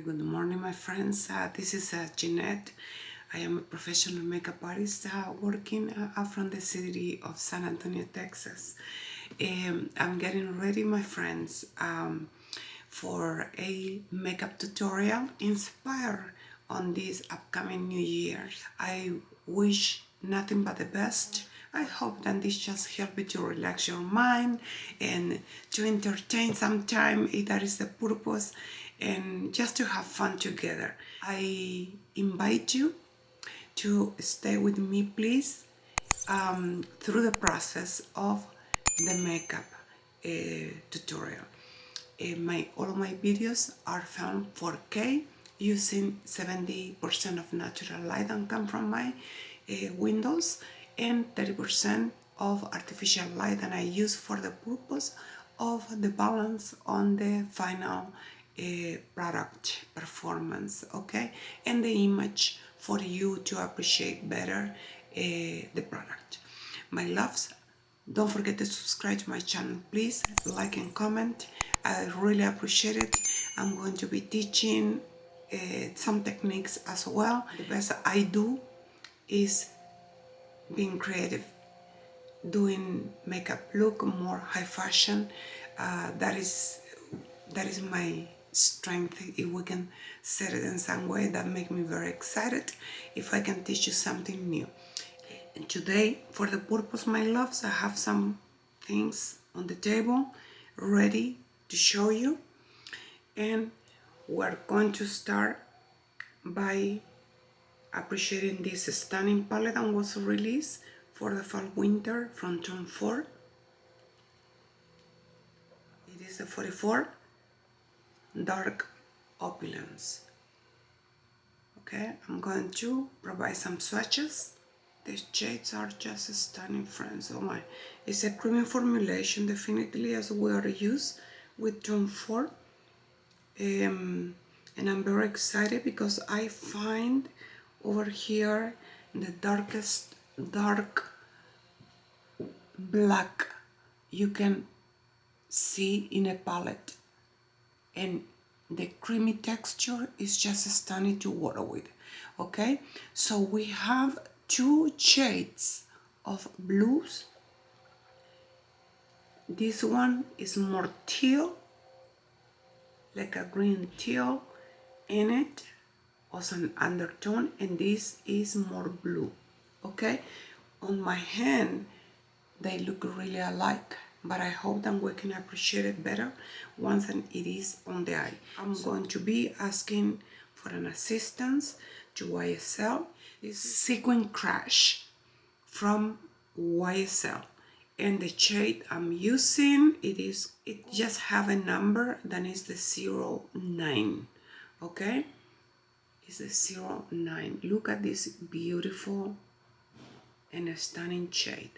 Good morning, my friends. This is Jeannette. I am a professional makeup artist working from the city of San Antonio, Texas. I'm getting ready, my friends, for a makeup tutorial inspired on this upcoming new year. I wish nothing but the best. I hope that this just help you to relax your mind and to entertain sometime if that is the purpose, and just to have fun together. I invite you to stay with me, please, through the process of the makeup tutorial. All of my videos are filmed 4K using 70% of natural light that come from my windows and 30% of artificial light that I use for the purpose of the balance on the final product performance, okay, and the image for you to appreciate better the product. My loves, don't forget to subscribe to my channel, please, like and comment. I really appreciate it. I'm going to be teaching some techniques as well. The best I do is being creative, doing makeup look more high fashion. That is my strength. If we can set it in some way, that make me very excited if I can teach you something new. And today, for the purpose, my loves, I have some things on the table ready to show you, and we're going to start by appreciating this stunning palette that was released for the fall winter from Tom Ford. It is the 44 Dark Opulence. Okay, I'm going to provide some swatches. The shades are just stunning, friends. Oh my, it's a creamy formulation, definitely, as we are used with Tom Ford. And I'm very excited because I find over here the darkest dark black you can see in a palette, and the creamy texture is just stunning to work with. Okay, so we have two shades of blues. This one is more teal, like a green teal in it, also an undertone, and this is more blue. Okay, on my hand they look really alike, but I hope that we can appreciate it better once it is on the eye. I'm going to be asking for an assistance to YSL. This is Sequin Crash from YSL, and the shade I'm using, it just have a number that is the 09. Okay, it's the 09. Look at this beautiful and stunning shade.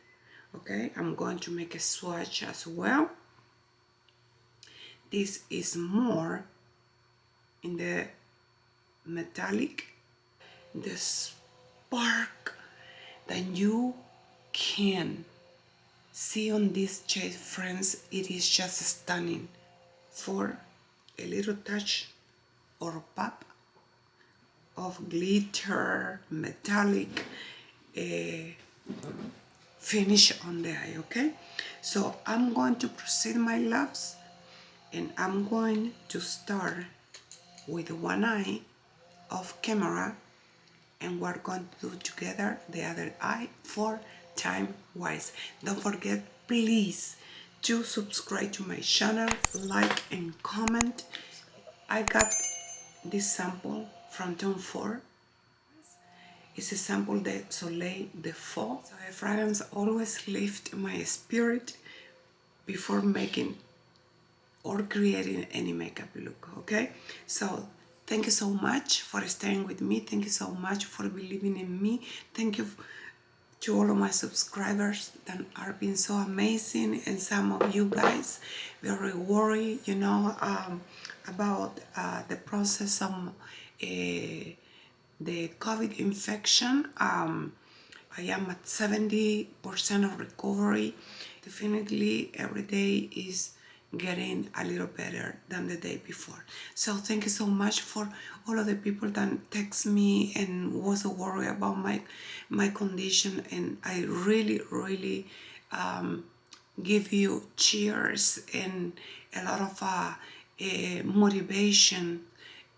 Okay, I'm going to make a swatch as well. This is more in the metallic, the spark that you can see on this shade, friends. It is just stunning. For a little touch or pop of glitter, metallic finish on the eye. Okay, so I'm going to proceed, my loves, and I'm going to start with one eye off camera, and we're going to do together the other eye for time wise. Don't forget, please, to subscribe to my channel, like and comment. I got this sample from Tom Ford. It's a sample de Soleil de Faux. So a fragrance always lifts my spirit before making or creating any makeup look, okay? So thank you so much for staying with me. Thank you so much for believing in me. Thank you to all of my subscribers that are being so amazing, and some of you guys very worried, you know, about the process of the COVID infection. I am at 70% of recovery. Definitely every day is getting a little better than the day before. So thank you so much for all of the people that text me and was worried about my condition, and I really give you cheers and a lot of motivation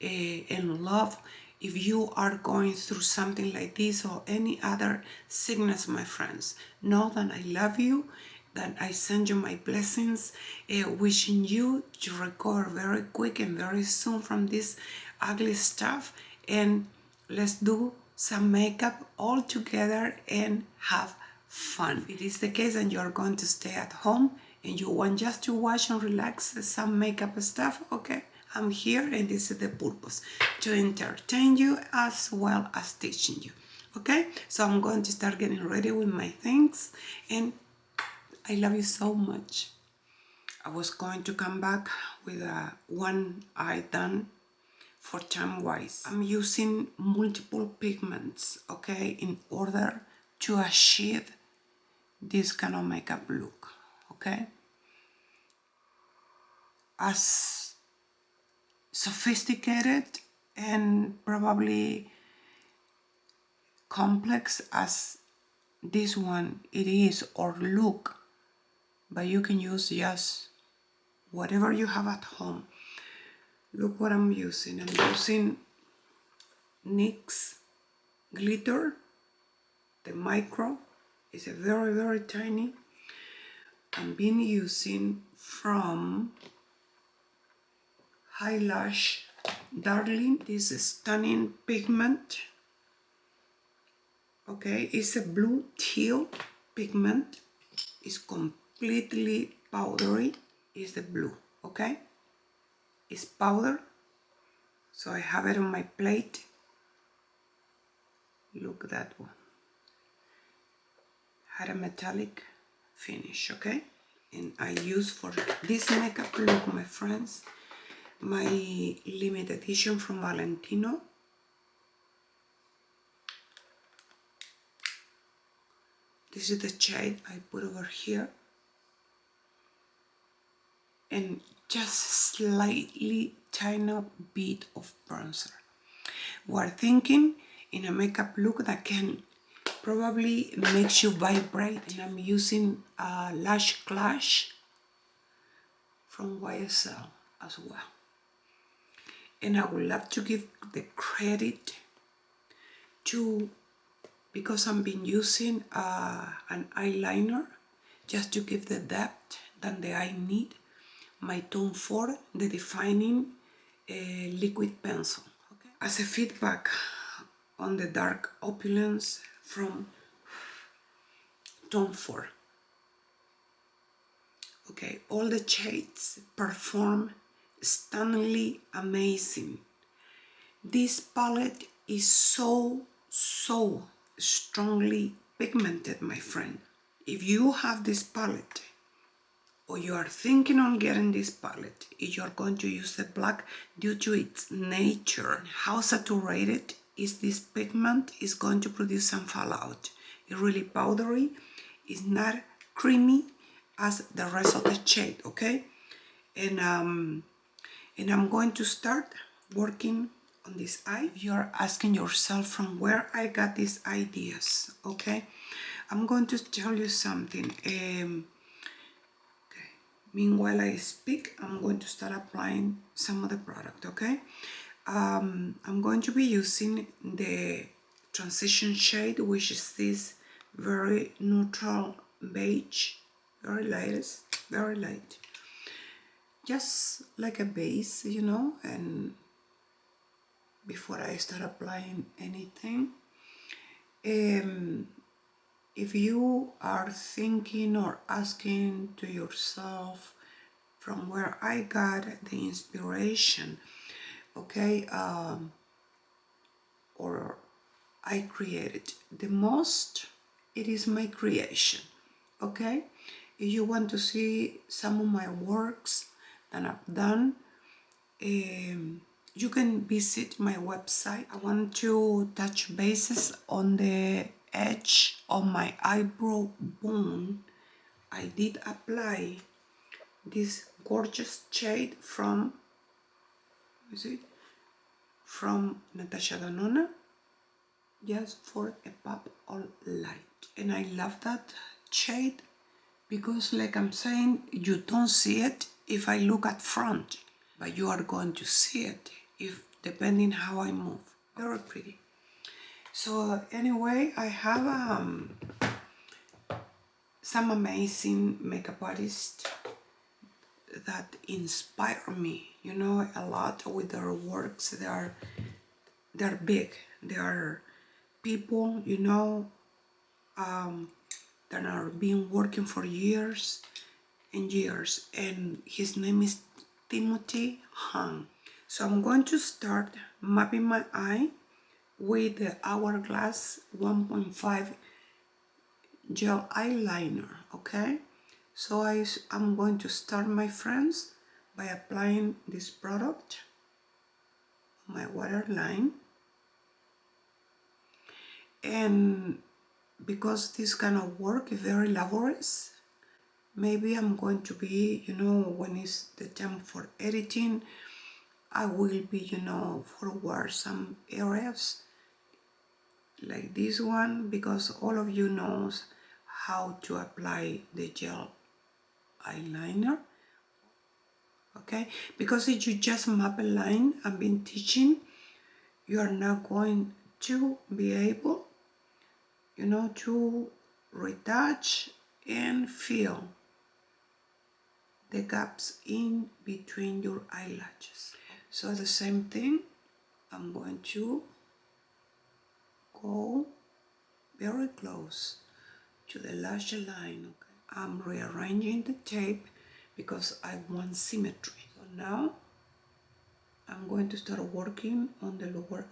and love. If you are going through something like this or any other sickness, my friends, know that I love you, that I send you my blessings, wishing you to recover very quick and very soon from this ugly stuff. And let's do some makeup all together and have fun. If it is the case and you are going to stay at home and you want just to watch and relax some makeup stuff, okay, I'm here, and this is the purpose, to entertain you as well as teaching you. Okay, so I'm going to start getting ready with my things, and I love you so much. I was going to come back with one eye done for time wise. I'm using multiple pigments, okay, in order to achieve this kind of makeup look, okay? As sophisticated and probably complex as this one it is or look, but you can use just whatever you have at home. Look what I'm using. I'm using NYX glitter. The micro is a very tiny. I've been using from Eyelash Darling this stunning pigment. Okay, it's a blue teal pigment. It's completely powdery. It's the blue, okay? It's powder. So I have it on my plate. Look at that one. Had a metallic finish, okay? And I use for this makeup look, my friends, my limited edition from Valentino. This is the shade I put over here. And just slightly tiny bit of bronzer. We're thinking in a makeup look that can probably makes you vibrate. And I'm using Lash Clash from YSL as well. And I would love to give the credit to, because I've been using an eyeliner just to give the depth that the eye need, my Tom Ford, the defining liquid pencil. Okay. As a feedback on the dark Opulence from Tom Ford. Okay, all the shades perform stunningly amazing. This palette is so strongly pigmented, my friend. If you have this palette, or you are thinking on getting this palette, if you're going to use the black due to its nature, how saturated is this pigment, is going to produce some fallout. It's really powdery, it's not creamy as the rest of the shade, okay? And I'm going to start working on this eye. If you're asking yourself from where I got these ideas, okay? I'm going to tell you something. Meanwhile I speak, I'm going to start applying some of the product, okay? I'm going to be using the transition shade, which is this very neutral beige, very light. Just like a base, you know, and before I start applying anything. If you are thinking or asking to yourself from where I got the inspiration, okay, or I created, the most, it is my creation, okay? If you want to see some of my works that I've done, you can visit my website. I want to touch bases on the edge of my eyebrow bone. I did apply this gorgeous shade from, is it, from Natasha Danona, just for a pop of light. And I love that shade because, like I'm saying, you don't see it if I look at front, but you are going to see it if depending how I move. Very pretty. So anyway, I have some amazing makeup artists that inspire me, you know, a lot with their works. They're big. They are people, you know, that are been working for years and years. And his name is Timothy Han. So I'm going to start mapping my eye with the Hourglass 1.5 gel eyeliner, okay? So I'm going to start, my friends, by applying this product on my waterline. And because this kind of work is very laborious, maybe I'm going to be, you know, when it's the time for editing, I will be, you know, forward some areas like this one, because all of you knows how to apply the gel eyeliner, okay? Because if you just map a line, I've been teaching, you are not going to be able, you know, to retouch and fill the gaps in between your eyelashes. So the same thing, I'm going to go very close to the lash line, okay? I'm rearranging the tape because I want symmetry. So now I'm going to start working on the lower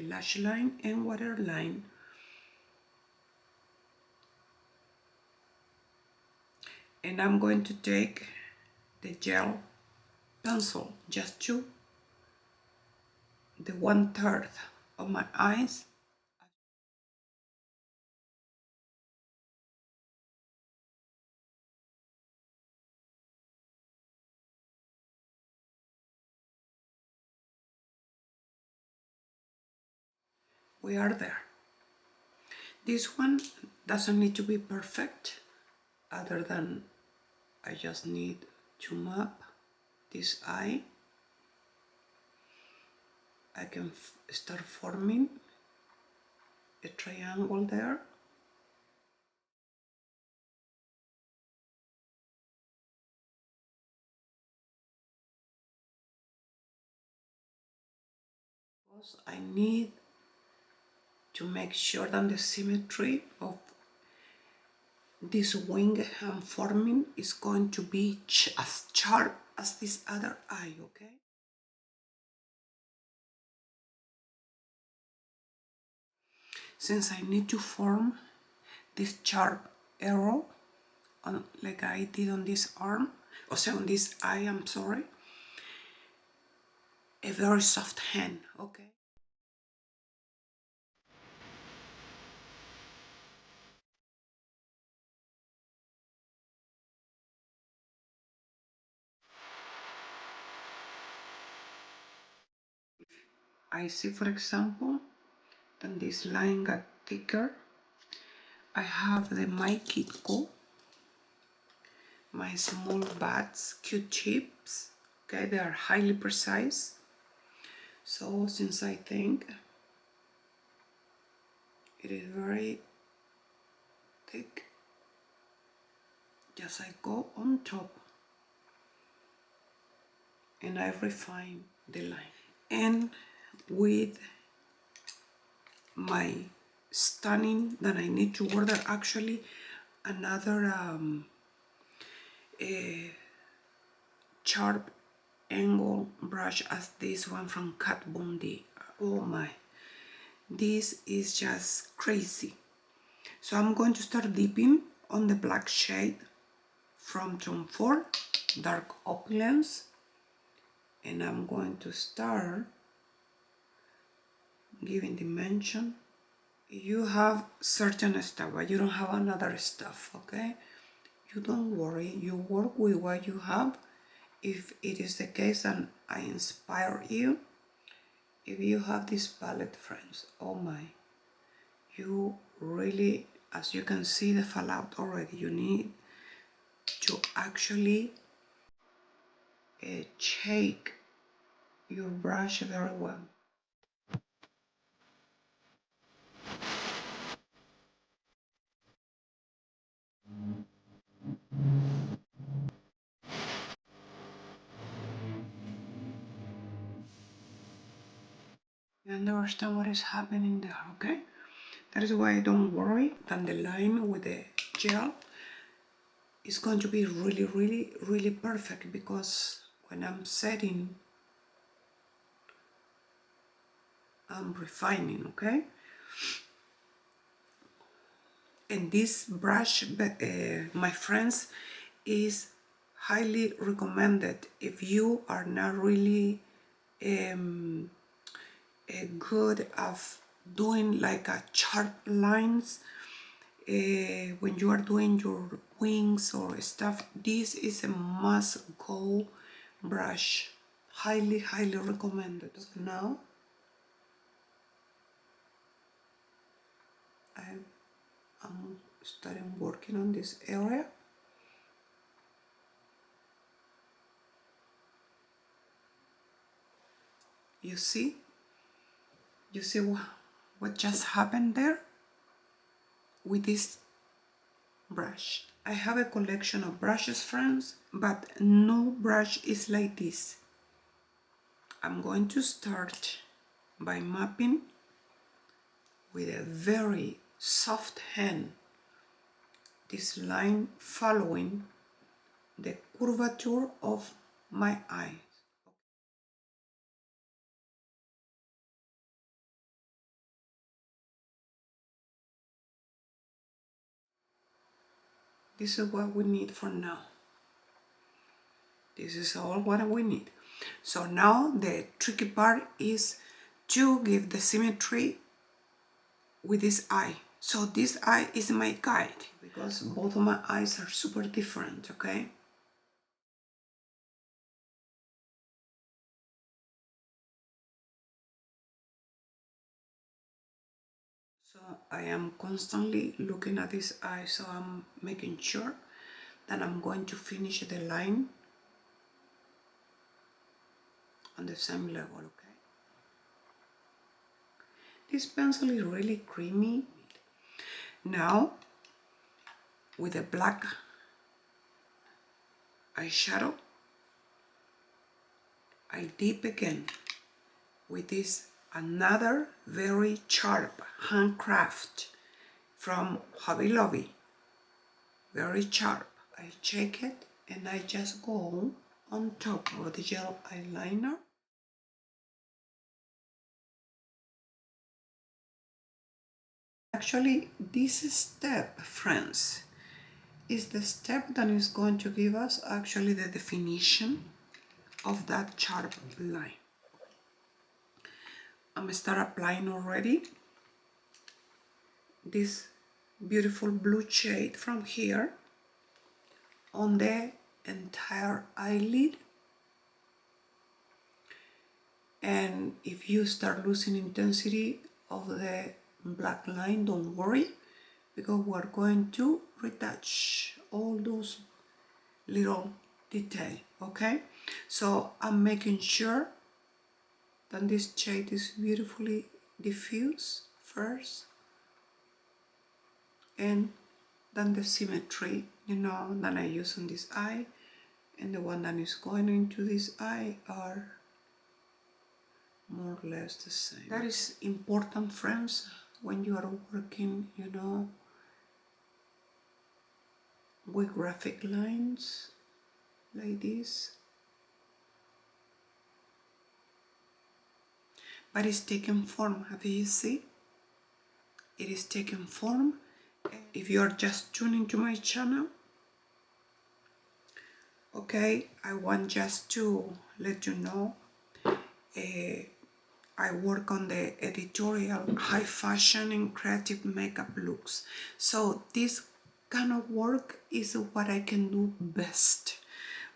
lash line and waterline. And I'm going to take the gel pencil just to the 1/3 of my eyes. We are there. This one doesn't need to be perfect, other than I just need to map this eye. I can start forming a triangle there. Because I need to make sure that the symmetry of this wing I'm forming is going to be as sharp as this other eye, okay? Since I need to form this sharp arrow, on, like I did on this arm, also on this eye, I'm sorry, a very soft hand, okay? I see, for example, that this line got thicker. I have the My Kitco, my small bats Q-tips, okay? They are highly precise. So since I think it is very thick, just I go on top and I refine the line. And with my stunning that I need to order, actually another a sharp angle brush as this one from Kat Von D. Oh my, this is just crazy. So I'm going to start dipping on the black shade from Tom Ford Dark Opulence, and I'm going to start giving dimension. You have certain stuff, but you don't have another stuff, okay? You don't worry, you work with what you have If it is the case and I inspire you, if you have this palette, friends, oh my, you really, as you can see the fallout already, you need to actually shake your brush very well. You understand what is happening there, okay? That is why don't worry that the line with the gel is going to be really, really, really perfect, because when I'm setting, I'm refining, okay? And this brush, my friends, is highly recommended if you are not really good of doing like a sharp lines when you are doing your wings or stuff. This is a must-go brush, highly, highly recommended. So now I'm starting working on this area. You see what just happened there with this brush. I have a collection of brushes, friends, but no brush is like this. I'm going to start by mapping with a very soft hand this line following the curvature of my eye. This is what we need for now. This is all what we need. So now the tricky part is to give the symmetry with this eye. So this eye is my guide because both of my eyes are super different, okay? So I am constantly looking at this eye, so I'm making sure that I'm going to finish the line on the same level, okay? This pencil is really creamy. Now, with a black eyeshadow, I dip again with this another very sharp handcraft from Hobby Lobby. Very sharp. I shake it and I just go on top of the gel eyeliner. Actually, this step, friends, is the step that is going to give us actually the definition of that sharp line. I'm gonna start applying already this beautiful blue shade from here on the entire eyelid. And if you start losing intensity of the black line, don't worry, because we're going to retouch all those little details, okay? So I'm making sure that this shade is beautifully diffused first, and then the symmetry, you know, that I use on this eye and the one that is going into this eye are more or less the same. That is important, friends, when you are working, you know, with graphic lines like this. But it's taking form, have you seen? It is taking form. If you are just tuning to my channel, okay, I want just to let you know I work on the editorial, high fashion and creative makeup looks. So this kind of work is what I can do best.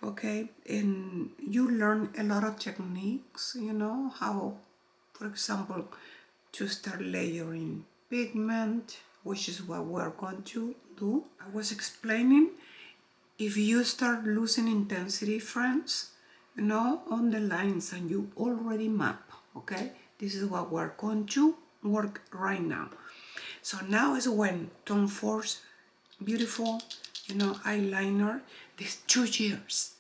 okay? And you learn a lot of techniques, you know, how, for example, to start layering pigment, which is what we're going to do. I was explaining, if you start losing intensity, friends, you know, on the lines and you already map, okay? This is what we're going to work right now. So now is when Tom Ford's beautiful, you know, eyeliner, these 2 years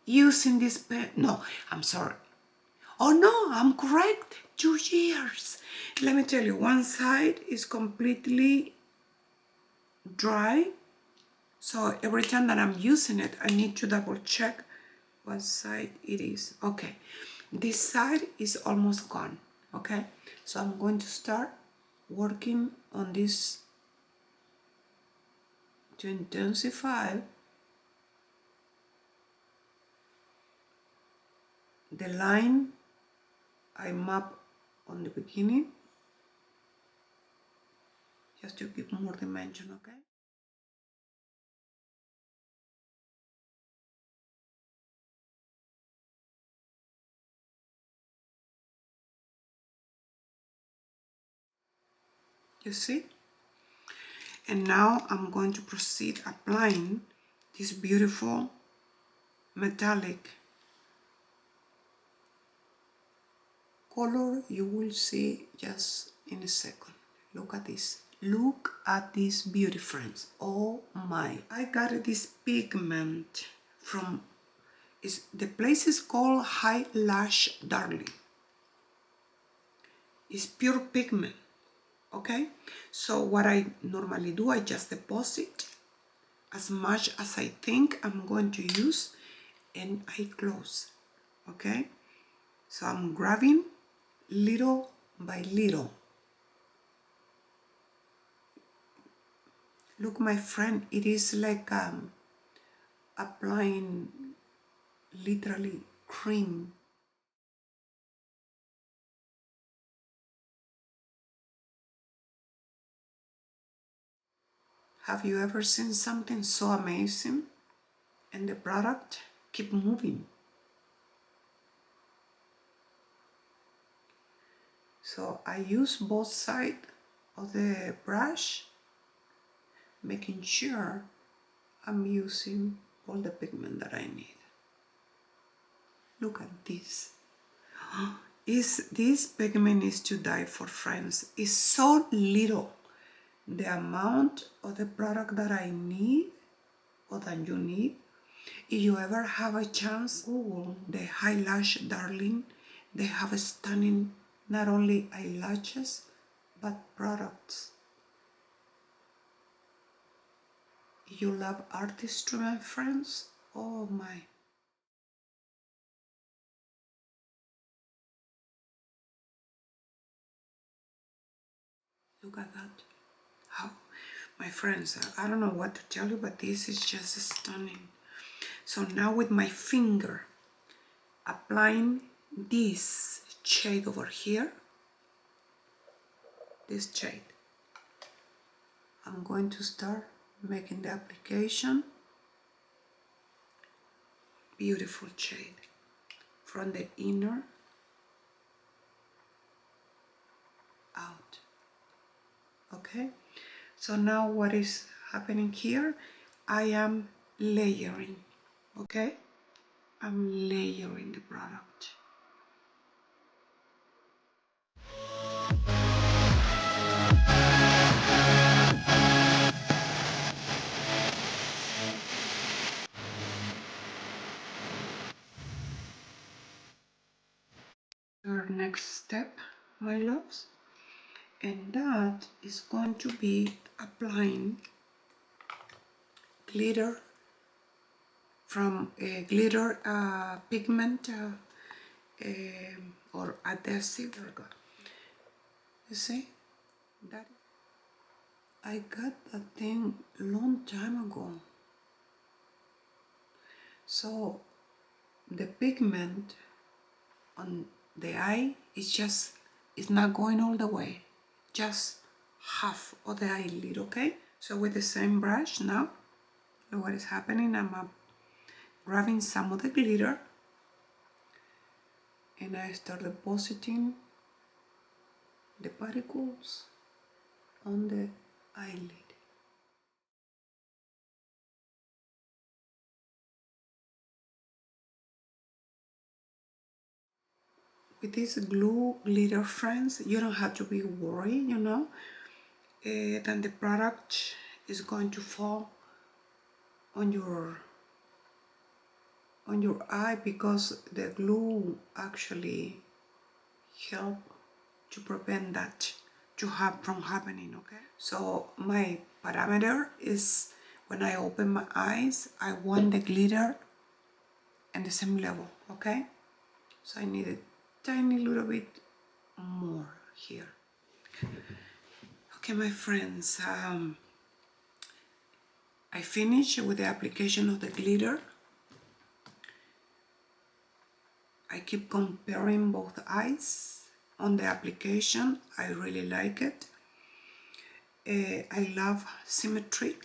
using this pen. No, I'm sorry. Oh no, I'm correct. 2 years. Let me tell you, one side is completely dry. So every time that I'm using it, I need to double check what side it is. Okay, this side is almost gone. Okay, so I'm going to start working on this to intensify the line I map on the beginning, just to give more dimension. Okay. You see? And now I'm going to proceed applying this beautiful metallic color. You will see just in a second. Look at this. Look at this beauty, friends. Oh my. I got this pigment from, the place is called High Lash Darling. It's pure pigment. Okay, so what I normally do, I just deposit as much as I think I'm going to use and I close. Okay, so I'm grabbing little by little. Look, my friend, it is like applying literally cream. Have you ever seen something so amazing and the product keep moving? So I use both sides of the brush, making sure I'm using all the pigment that I need. Look at this. This pigment is to die for, friends. It's so little. The amount of the product that I need or that you need. If you ever have a chance, Google the High Lash Darling. They have stunning not only eyelashes but products. If you love artistry, my friends, oh my. Look at that. How, my friends, I don't know what to tell you, but this is just stunning. So now with my finger, applying this shade over here, this shade, I'm going to start making the application. Beautiful shade from the inner out. Okay, so now what is happening here? I am layering. Okay, I'm layering the product. Our next step, my loves, and that is going to be applying glitter from a glitter pigment or adhesive. You see that I got that thing a long time ago. So the pigment on the eye is just, it's not going all the way, just half of the eyelid. Okay, so with the same brush now, look what is happening. I'm grabbing some of the glitter and I start depositing the particles on the eyelid. With this glue glitter, friends, you don't have to be worried, you know, that the product is going to fall on your eye, because the glue actually help to prevent that from happening. Okay, so my parameter is, when I open my eyes, I want the glitter at the same level. Okay, so I need a tiny little bit more here. Okay, my friends, I finished with the application of the glitter. I keep comparing both eyes on the application. I really like it. I love symmetry.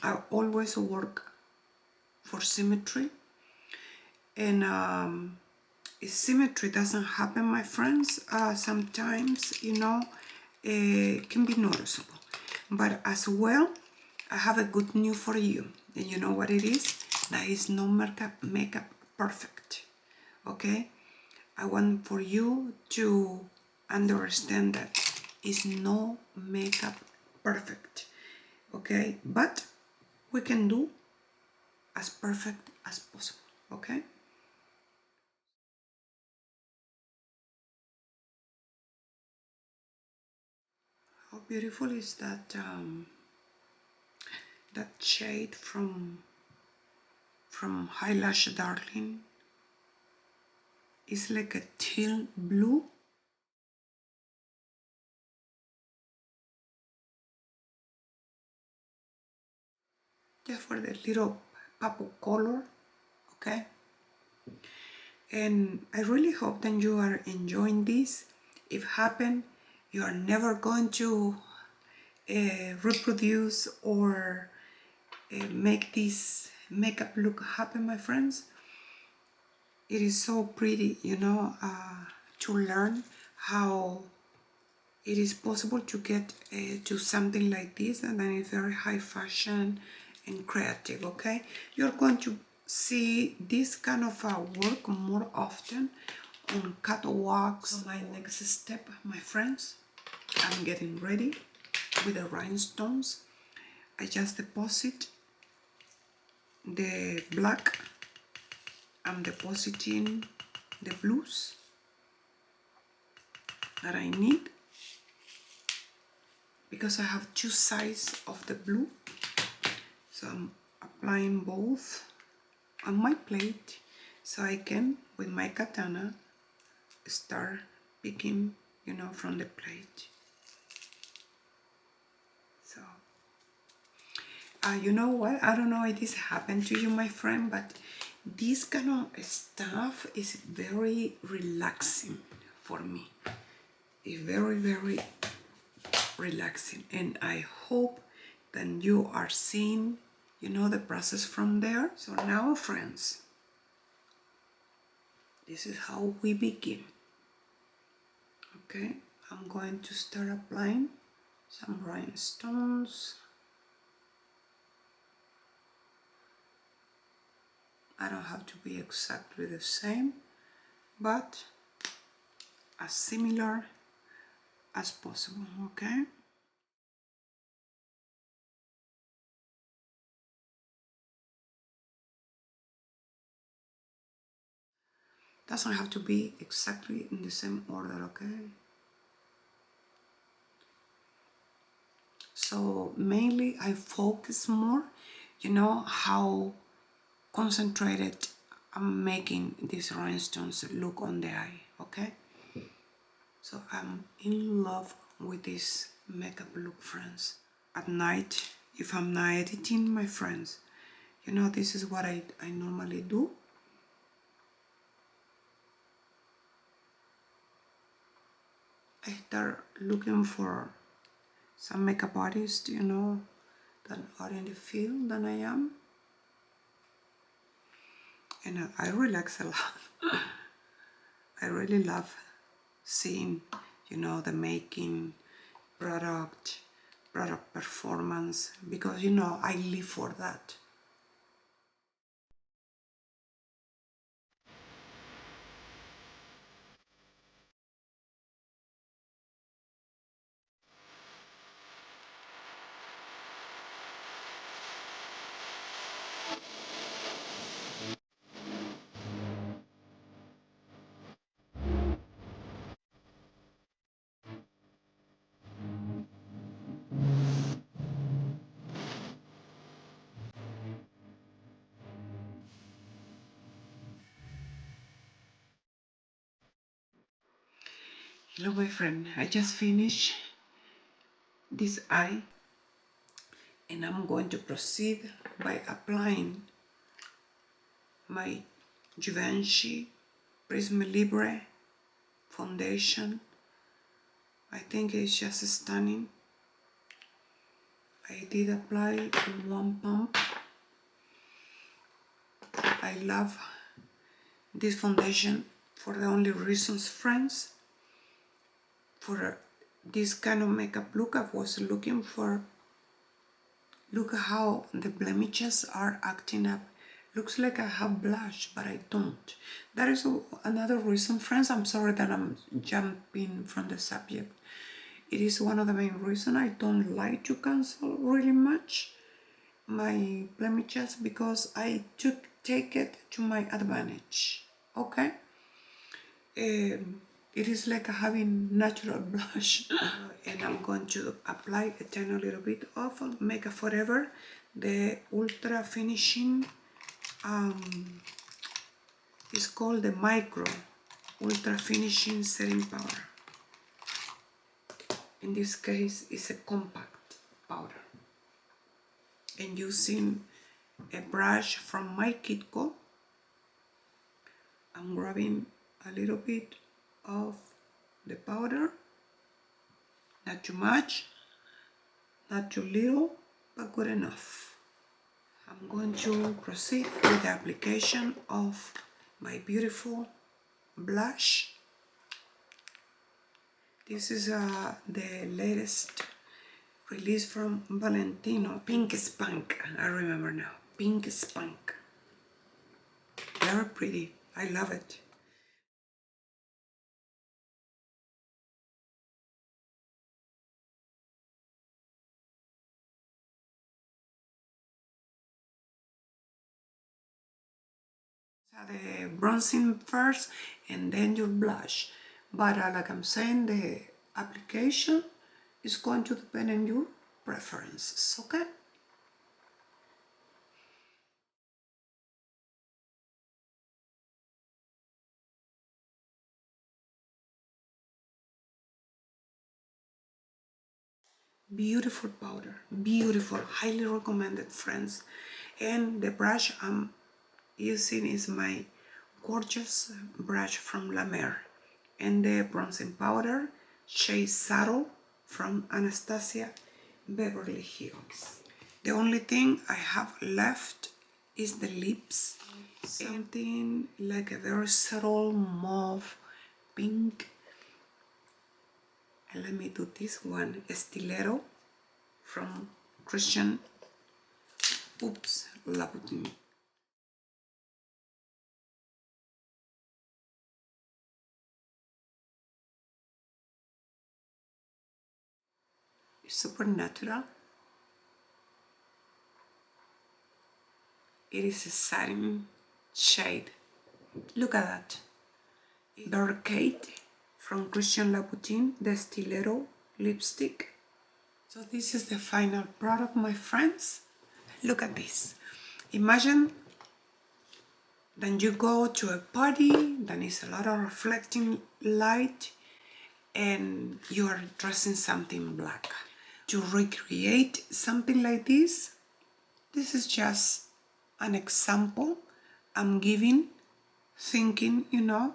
I always work for symmetry. And if symmetry doesn't happen, my friends, sometimes, you know, it can be noticeable. But as well, I have a good news for you. And you know what it is? That is no makeup perfect. Okay? I want for you to understand that it's no makeup perfect. Okay? But we can do as perfect as possible. Okay? How beautiful is that that shade from Eyelash Darling? It's like a teal blue. Just for the little purple color. Okay? And I really hope that you are enjoying this. If happen, you are never going to reproduce or make this makeup look happen, my friends. It is so pretty, you know, to learn how it is possible to get to something like this, and then it's very high fashion and creative. Okay, you're going to see this kind of work more often on catwalks. So my next step, my friends, I'm getting ready with the rhinestones. I just deposit the black. I'm depositing the blues that I need, because I have two sides of the blue. So I'm applying both on my plate, so I can, with my katana, start picking, you know, from the plate. So, you know what? I don't know if this happened to you, my friend, but this kind of stuff is very relaxing for me. It's very, very relaxing, and I hope that you are seeing, you know, the process from there. So now, friends, this is how we begin. Okay, I'm going to start applying some rhinestones. I don't have to be exactly the same, but as similar as possible. Okay, doesn't have to be exactly in the same order. Okay, so mainly I focus more, you know, how concentrated I'm making these rhinestones look on the eye. Okay, so I'm in love with this makeup look, friends. At night, if I'm not editing, my friends, you know, this is what I normally do. I start looking for some makeup artists, you know, that are in the field than I am. and I relax a lot. I really love seeing, you know, the making, product performance, because, you know, I live for that. Hello, my friend. I just finished this eye, and I'm going to proceed by applying my Givenchy Prisma Libre foundation. I think it's just stunning. I did apply in one pump. I love this foundation for the only reasons, friends. For this kind of makeup look, I was looking for, look how the blemishes are acting up. Looks like I have blush, but I don't. That is another reason, friends. I'm sorry that I'm jumping from the subject. It is one of the main reasons I don't like to cancel really much my blemishes, because I take it to my advantage. Okay? It is like having natural blush. And I'm going to apply a tiny little bit of Makeup Forever, the ultra finishing, it's called the micro ultra finishing setting powder. In this case, it's a compact powder, and using a brush from my Kitco, I'm grabbing a little bit of the powder, not too much, not too little, but good enough. I'm going to proceed with the application of my beautiful blush. This is the latest release from Valentino, Pink Spunk. I remember now, Pink Spunk. Very pretty. I love it. The bronzing first and then your blush. But like I'm saying, the application is going to depend on your preferences, okay? Beautiful powder, beautiful, highly recommended, friends. And the brush I'm using is my gorgeous brush from La Mer, and the bronzing powder shade Subtle from Anastasia Beverly Hills. The only thing I have left is the lips, something like a very subtle mauve pink. And let me do this one, Stiletto from Christian Louboutin. It's super natural. It is a satin shade. Look at that. Barricade from Christian Louboutin, the Stiletto lipstick. So this is the final product, my friends. Look at this. Imagine that you go to a party, there is a lot of reflecting light, and you are dressing something black. To recreate something like this is just an example I'm giving, thinking, you know,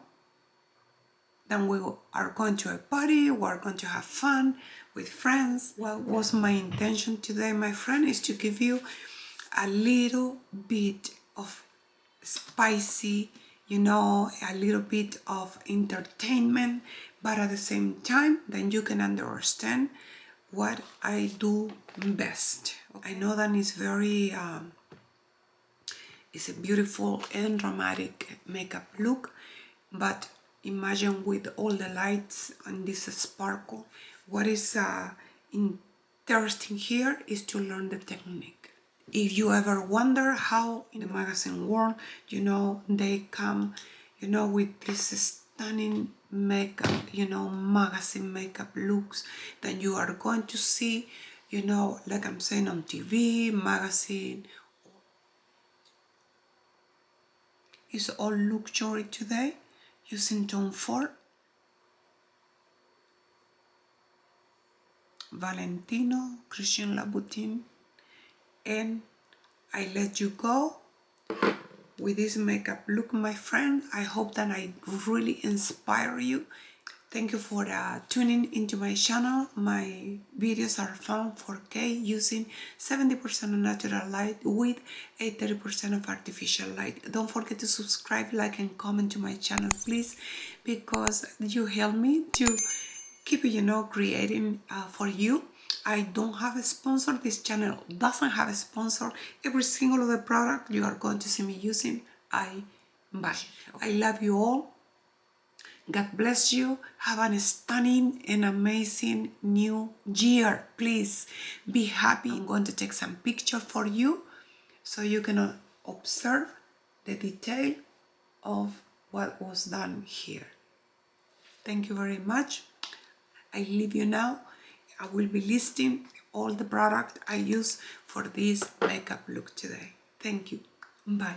then we are going to a party, we're going to have fun with friends. What was my intention today, my friend, is to give you a little bit of spicy, you know, a little bit of entertainment, but at the same time, then you can understand what I do best. I know that it's very, it's a beautiful and dramatic makeup look, but imagine with all the lights and this sparkle. What is interesting here is to learn the technique. If you ever wonder how in the magazine world, you know, they come, you know, with this stunning makeup, you know, magazine makeup looks that you are going to see, you know, like I'm saying, on TV, magazine. It's all luxury today, using Tom Ford, Valentino, Christian Louboutin, and I let you go with this makeup look, my friend. I hope that I really inspire you. Thank you for tuning into my channel. My videos are found 4K using 70% of natural light with a 30% of artificial light. Don't forget to subscribe, like, and comment to my channel, please, because you help me to keep, you know, creating for you. I don't have a sponsor. This channel doesn't have a sponsor. Every single other product you are going to see me using, I buy. I love you all. God bless you. Have a stunning and amazing new year. Please be happy. I'm going to take some picture for you so you can observe the detail of what was done here. Thank you very much. I leave you now. I will be listing all the product I use for this makeup look today. Thank you. Bye.